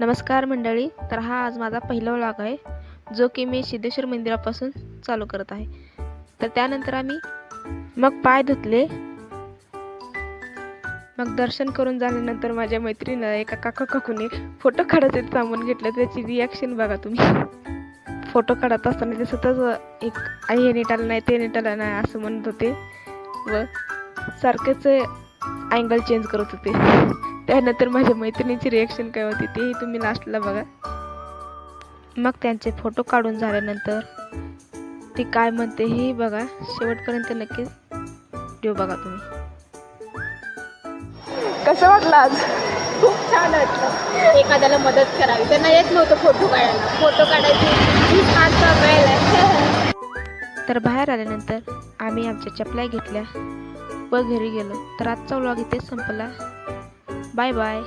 नमस्कार मंडळी. तर हा आज माझा पहिला व्लॉग आहे जो की मी सिद्धेश्वर मंदिरापासून चालू करत आहे. तर त्यानंतर आम्ही मग पाय धुतले. मग दर्शन करून झाल्यानंतर माझ्या मैत्रिणीनं एका काकाने फोटो काढायचे थांबून घेतलं. त्याची रिॲक्शन बघा तुम्ही. फोटो काढत असताना ते सतत एक आई हे नीट आलं नाही ते नीट आलं नाही असं म्हणत होते व सारखेच अँगल चेंज करत होते. त्यानंतर माझ्या मैत्रिणीची रिॲक्शन काय होती तेही तुम्ही लास्टला बघा. मग त्यांचे फोटो काढून झाल्यानंतर ती काय म्हणते हे बघा. शेवटपर्यंत नक्कीच व्हिडिओ बघा तुम्ही. कसं वाटलं आज? खूप छान वाटलं. एखाद्याला मदत करावी. त्यांना येत नव्हतं फोटो काढायला. फोटो काढायची ही छान सवय आहे. तर बाहेर आल्यानंतर आम्ही आमच्या चपल्या घेतल्या व घरी गेलो. तर आजचा व्लॉग इथेच संपला. Bye bye.